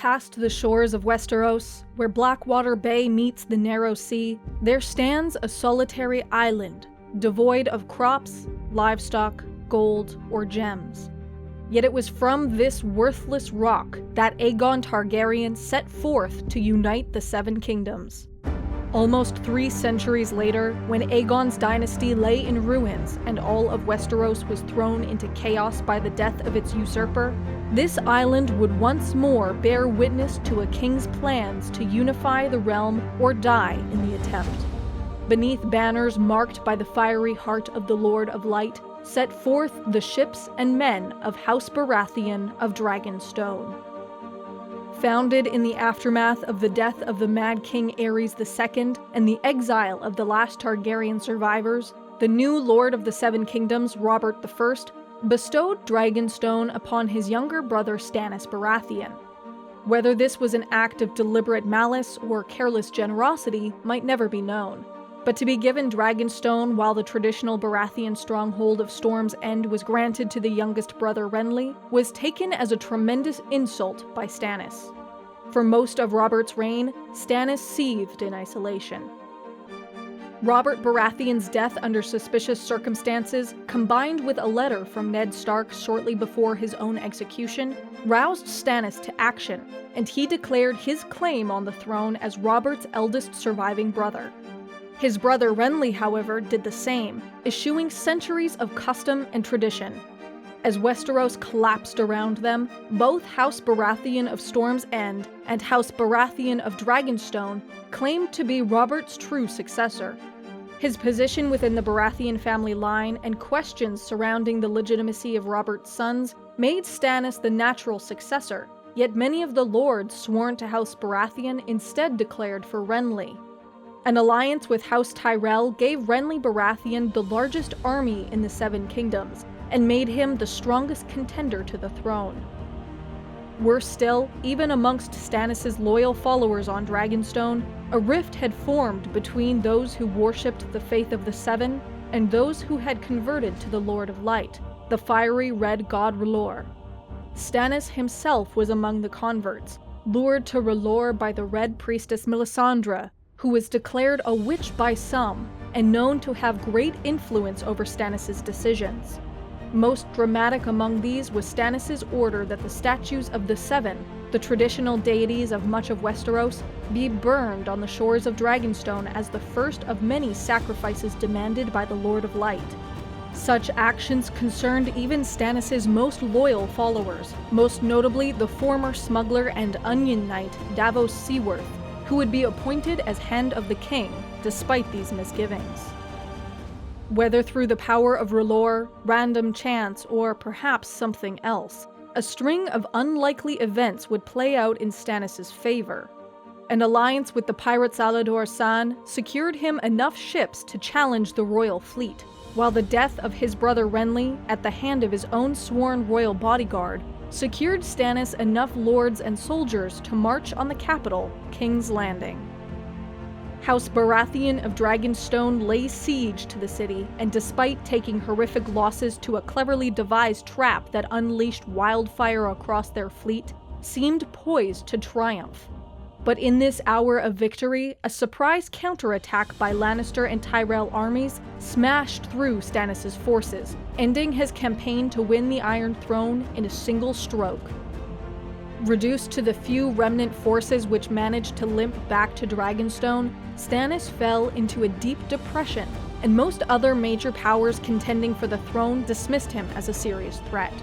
past the shores of Westeros, where Blackwater Bay meets the Narrow Sea, there stands a solitary island, devoid of crops, livestock, gold, or gems. Yet it was from this worthless rock that Aegon Targaryen set forth to unite the Seven Kingdoms. Almost 3 centuries later, when Aegon's dynasty lay in ruins and all of Westeros was thrown into chaos by the death of its usurper, this island would once more bear witness to a king's plans to unify the realm or die in the attempt. Beneath banners marked by the fiery heart of the Lord of Light, set forth the ships and men of House Baratheon of Dragonstone. Founded in the aftermath of the death of the Mad King Aerys II and the exile of the last Targaryen survivors, the new Lord of the Seven Kingdoms, Robert I, bestowed Dragonstone upon his younger brother Stannis Baratheon. Whether this was an act of deliberate malice or careless generosity might never be known. But to be given Dragonstone while the traditional Baratheon stronghold of Storm's End was granted to the youngest brother Renly was taken as a tremendous insult by Stannis. For most of Robert's reign, Stannis seethed in isolation. Robert Baratheon's death under suspicious circumstances, combined with a letter from Ned Stark shortly before his own execution, roused Stannis to action, and he declared his claim on the throne as Robert's eldest surviving brother. His brother Renly, however, did the same, eschewing centuries of custom and tradition. As Westeros collapsed around them, both House Baratheon of Storm's End and House Baratheon of Dragonstone claimed to be Robert's true successor. His position within the Baratheon family line and questions surrounding the legitimacy of Robert's sons made Stannis the natural successor, yet many of the lords sworn to House Baratheon instead declared for Renly. An alliance with House Tyrell gave Renly Baratheon the largest army in the Seven Kingdoms, and made him the strongest contender to the throne. Worse still, even amongst Stannis' loyal followers on Dragonstone, a rift had formed between those who worshipped the faith of the Seven and those who had converted to the Lord of Light, the fiery red god R'hllor. Stannis himself was among the converts, lured to R'hllor by the Red Priestess Melisandre, who was declared a witch by some and known to have great influence over Stannis' decisions. Most dramatic among these was Stannis' order that the statues of the Seven, the traditional deities of much of Westeros, be burned on the shores of Dragonstone as the first of many sacrifices demanded by the Lord of Light. Such actions concerned even Stannis' most loyal followers, most notably the former smuggler and onion knight Davos Seaworth, who would be appointed as Hand of the King, despite these misgivings. Whether through the power of R'hllor, random chance, or perhaps something else, a string of unlikely events would play out in Stannis' favor. An alliance with the pirate Salladhor Saan secured him enough ships to challenge the royal fleet, while the death of his brother Renly, at the hand of his own sworn royal bodyguard, secured Stannis enough lords and soldiers to march on the capital, King's Landing. House Baratheon of Dragonstone lay siege to the city, and despite taking horrific losses to a cleverly devised trap that unleashed wildfire across their fleet, seemed poised to triumph. But in this hour of victory, a surprise counterattack by Lannister and Tyrell armies smashed through Stannis' forces, ending his campaign to win the Iron Throne in a single stroke. Reduced to the few remnant forces which managed to limp back to Dragonstone, Stannis fell into a deep depression, and most other major powers contending for the throne dismissed him as a serious threat.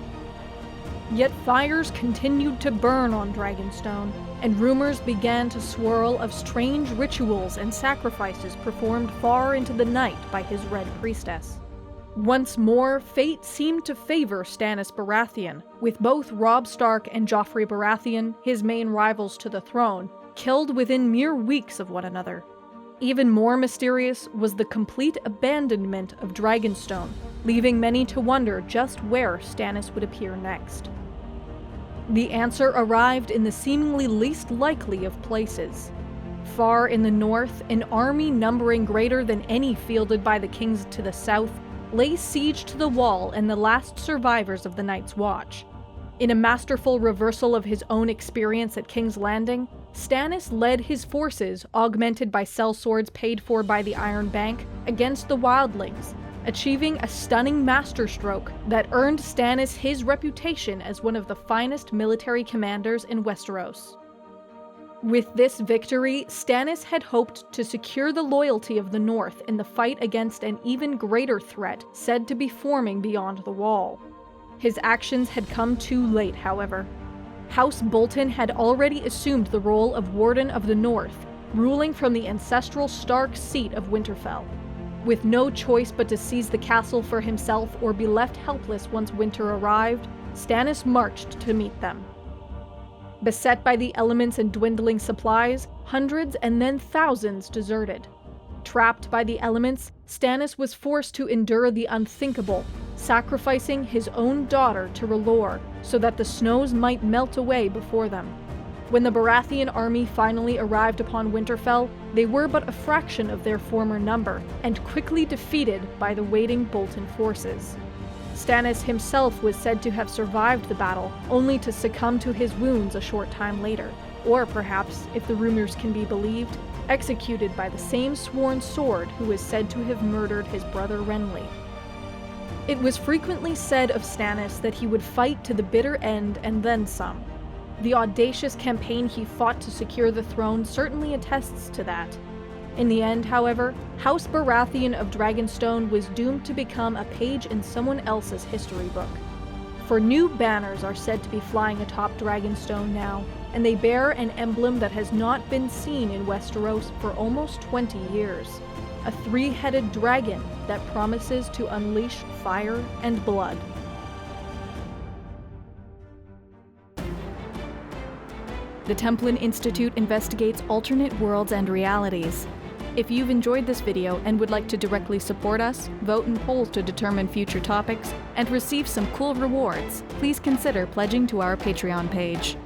Yet fires continued to burn on Dragonstone, and rumors began to swirl of strange rituals and sacrifices performed far into the night by his Red Priestess. Once more, fate seemed to favor Stannis Baratheon, with both Robb Stark and Joffrey Baratheon, his main rivals to the throne, killed within mere weeks of one another. Even more mysterious was the complete abandonment of Dragonstone, leaving many to wonder just where Stannis would appear next. The answer arrived in the seemingly least likely of places. Far in the north, an army numbering greater than any fielded by the kings to the south lay siege to the wall and the last survivors of the Night's Watch. In a masterful reversal of his own experience at King's Landing, Stannis led his forces, augmented by sellswords paid for by the Iron Bank, against the wildlings, achieving a stunning masterstroke that earned Stannis his reputation as one of the finest military commanders in Westeros. With this victory, Stannis had hoped to secure the loyalty of the North in the fight against an even greater threat said to be forming beyond the Wall. His actions had come too late, however. House Bolton had already assumed the role of Warden of the North, ruling from the ancestral Stark seat of Winterfell. With no choice but to seize the castle for himself or be left helpless once winter arrived, Stannis marched to meet them. Beset by the elements and dwindling supplies, hundreds and then thousands deserted. Trapped by the elements, Stannis was forced to endure the unthinkable, sacrificing his own daughter to R'hllor so that the snows might melt away before them. When the Baratheon army finally arrived upon Winterfell, they were but a fraction of their former number, and quickly defeated by the waiting Bolton forces. Stannis himself was said to have survived the battle, only to succumb to his wounds a short time later, or perhaps, if the rumors can be believed, executed by the same sworn sword who was said to have murdered his brother Renly. It was frequently said of Stannis that he would fight to the bitter end and then some. The audacious campaign he fought to secure the throne certainly attests to that. In the end, however, House Baratheon of Dragonstone was doomed to become a page in someone else's history book. For new banners are said to be flying atop Dragonstone now, and they bear an emblem that has not been seen in Westeros for almost 20 years. A three-headed dragon that promises to unleash fire and blood. The Templin Institute investigates alternate worlds and realities. If you've enjoyed this video and would like to directly support us, vote in polls to determine future topics, and receive some cool rewards, please consider pledging to our Patreon page.